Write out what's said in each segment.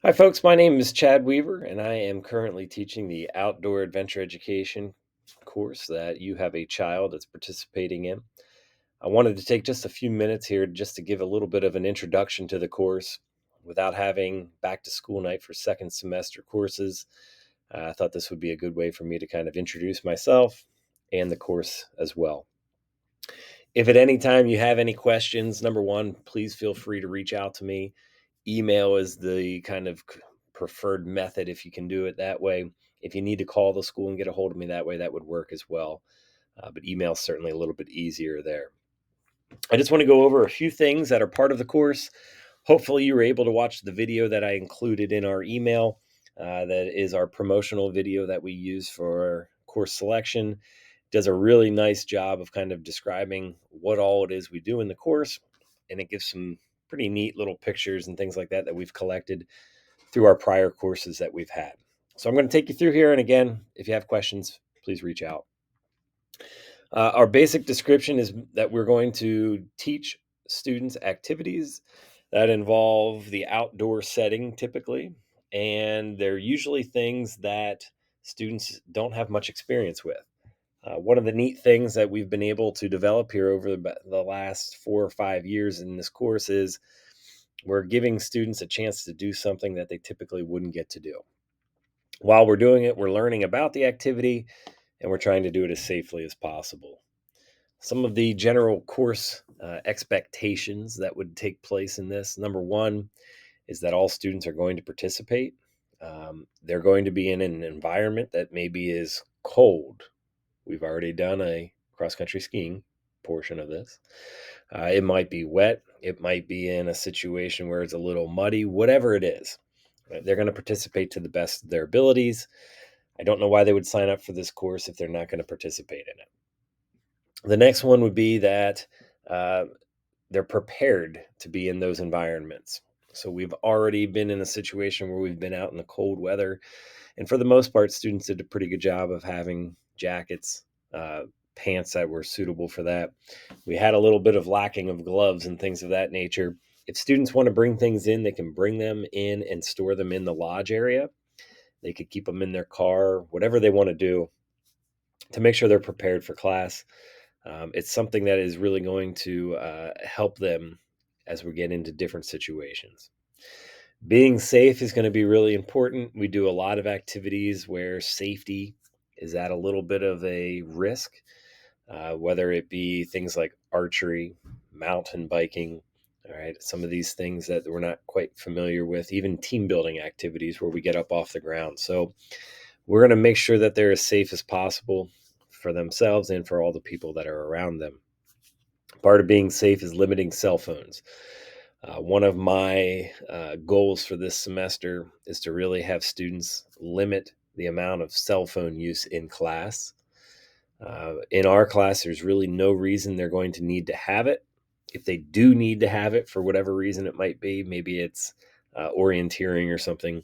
Hi, folks. My name is Chad Weaver, and I am currently teaching the outdoor adventure education course that you have a child that's participating in. I wanted to take just a few minutes here just to give a little bit of an introduction to the course without having back to school night for second semester courses. I thought this would be a good way for me to kind of introduce myself and the course as well. If at any time you have any questions, number one, please feel free to reach out to me. Email is the kind of preferred method if you can do it that way. If you need to call the school and get a hold of me that way, that would work as well. But email is certainly a little bit easier there. I just want to go over a few things that are part of the course. Hopefully, you were able to watch the video that I included in our email. That is our promotional video that we use for course selection. Does a really nice job of kind of describing what all it is we do in the course, and it gives some pretty neat little pictures and things like that that we've collected through our prior courses that we've had. So I'm going to take you through here, and again, if you have questions, please reach out. Our basic description is that we're going to teach students activities that involve the outdoor setting typically, and they're usually things that students don't have much experience with. One of the neat things that we've been able to develop here over the last 4 or 5 years in this course is we're giving students a chance to do something that they typically wouldn't get to do. While we're doing it, we're learning about the activity and we're trying to do it as safely as possible. Some of the general course expectations that would take place in this: number one is that all students are going to participate. They're going to be in an environment that maybe is cold. We've already done a cross country skiing portion of this. It might be wet. It might be in a situation where it's a little muddy, whatever it is. They're going to participate to the best of their abilities. I don't know why they would sign up for this course if they're not going to participate in it. The next one would be that uh, they're prepared to be in those environments. So we've already been in a situation where we've been out in the cold weather, and for the most part, students did a pretty good job of having jackets, uh, pants that were suitable for that. We had a little bit of lacking of gloves and things of that nature. If students want to bring things in, they can bring them in and store them in the lodge area. They could keep them in their car, whatever they want to do to make sure they're prepared for class. It's something that is really going to help them as we get into different situations. Being safe is going to be really important. We do a lot of activities where safety is at a little bit of a risk, whether it be things like archery, mountain biking, all right, some of these things that we're not quite familiar with, even team building activities where we get up off the ground. So we're going to make sure that they're as safe as possible for themselves and for all the people that are around them. Part of being safe is limiting cell phones. One of my goals for this semester is to really have students limit the amount of cell phone use in class. In our class, there's really no reason they're going to need to have it. If they do need to have it for whatever reason it might be, maybe it's orienteering or something,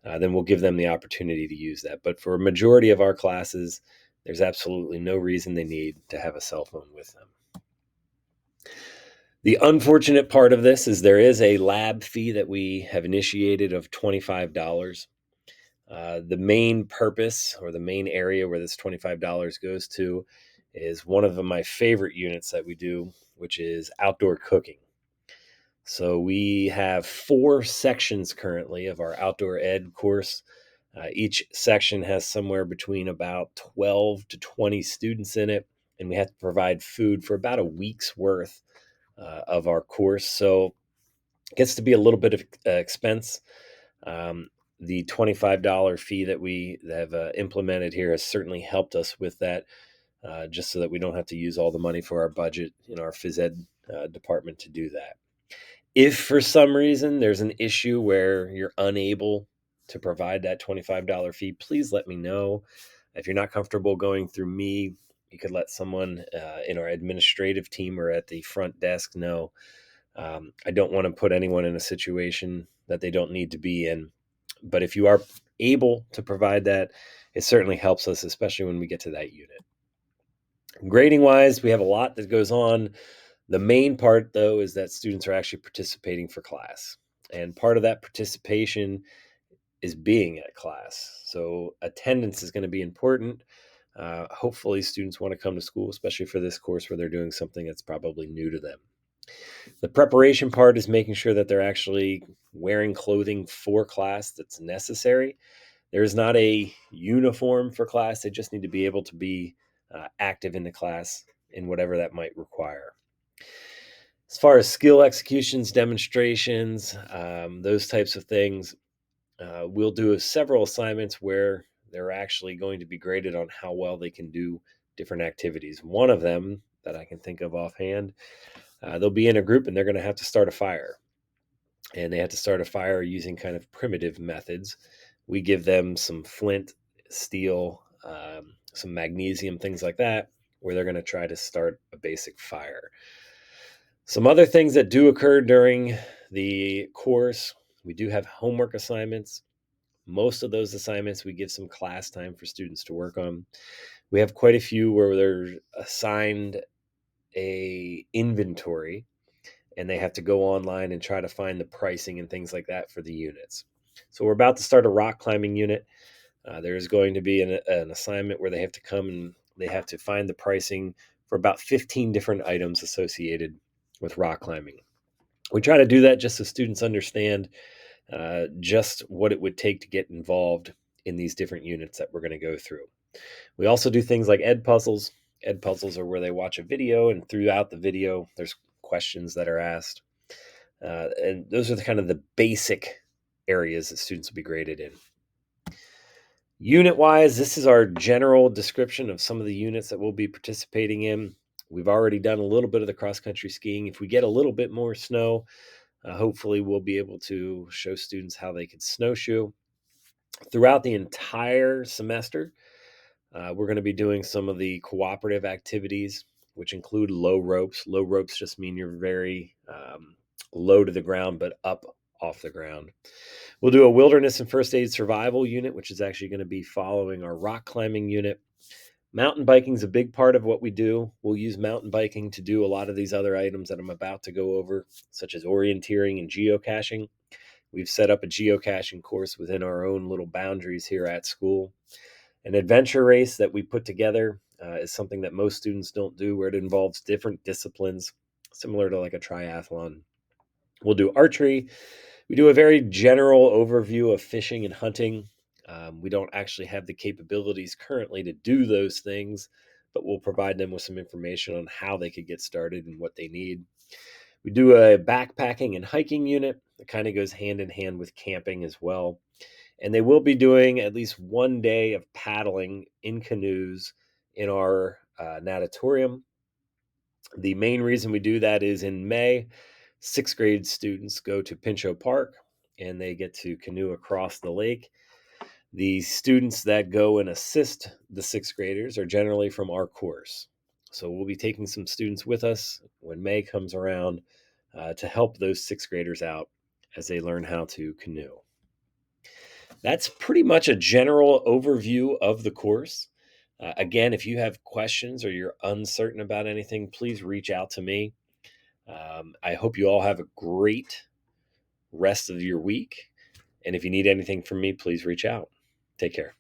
then we'll give them the opportunity to use that. But for a majority of our classes, there's absolutely no reason they need to have a cell phone with them. The unfortunate part of this is there is a lab fee that we have initiated of $25. The main purpose or the main area where this $25 goes to is one of my favorite units that we do, which is outdoor cooking. So we have 4 sections currently of our outdoor ed course. Each section has somewhere between about 12 to 20 students in it, and we have to provide food for about a week's worth of our course. So it gets to be a little bit of expense. The $25 fee that we have implemented here has certainly helped us with that, just so that we don't have to use all the money for our budget in our phys ed department to do that. If for some reason there's an issue where you're unable to provide that $25 fee, please let me know. If you're not comfortable going through me, you could let someone in our administrative team or at the front desk know. I don't want to put anyone in a situation that they don't need to be in. But if you are able to provide that, it certainly helps us, especially when we get to that unit. Grading wise, we have a lot that goes on. The main part, though, is that students are actually participating for class. And part of that participation is being at class. So attendance is going to be important. Hopefully students want to come to school, especially for this course where they're doing something that's probably new to them. The preparation part is making sure that they're actually wearing clothing for class that's necessary. There's not a uniform for class. They just need to be able to be active in the class in whatever that might require. As far as skill executions, demonstrations, those types of things, we'll do several assignments where they're actually going to be graded on how well they can do different activities. One of them that I can think of offhand, they'll be in a group and they're going to have to start a fire. And they have to start a fire using kind of primitive methods. We give them some flint, steel, some magnesium, things like that, where they're going to try to start a basic fire. Some other things that do occur during the course, we do have homework assignments. Most of those assignments, we give some class time for students to work on. We have quite a few where they're assigned a inventory and they have to go online and try to find the pricing and things like that for the units. So we're about to start a rock climbing unit. There's going to be an assignment where they have to come and they have to find the pricing for about 15 different items associated with rock climbing. We try to do that just so students understand just what it would take to get involved in these different units that we're going to go through. We also do things like ed puzzles. Ed puzzles are where they watch a video, and throughout the video, there's questions that are asked. And those are kind of the basic areas that students will be graded in. Unit wise, this is our general description of some of the units that we'll be participating in. We've already done a little bit of the cross country skiing. If we get a little bit more snow, hopefully we'll be able to show students how they can snowshoe. Throughout the entire semester, we're going to be doing some of the cooperative activities, which include low ropes. Low ropes just mean you're very low to the ground, but up off the ground. We'll do a wilderness and first aid survival unit, which is actually going to be following our rock climbing unit. Mountain biking is a big part of what we do. We'll use mountain biking to do a lot of these other items that I'm about to go over, such as orienteering and geocaching. We've set up a geocaching course within our own little boundaries here at school. An adventure race that we put together is something that most students don't do, where it involves different disciplines, similar to like a triathlon. We'll do archery. We do a very general overview of fishing and hunting. We don't actually have the capabilities currently to do those things, but we'll provide them with some information on how they could get started and what they need. We do a backpacking and hiking unit that kind of goes hand in hand with camping as well. And they will be doing at least one day of paddling in canoes in our natatorium. The main reason we do that is in May, sixth grade students go to Pinchot Park and they get to canoe across the lake. The students that go and assist the sixth graders are generally from our course. So we'll be taking some students with us when May comes around to help those sixth graders out as they learn how to canoe. That's pretty much a general overview of the course. Again, if you have questions or you're uncertain about anything, please reach out to me. I hope you all have a great rest of your week. And if you need anything from me, please reach out. Take care.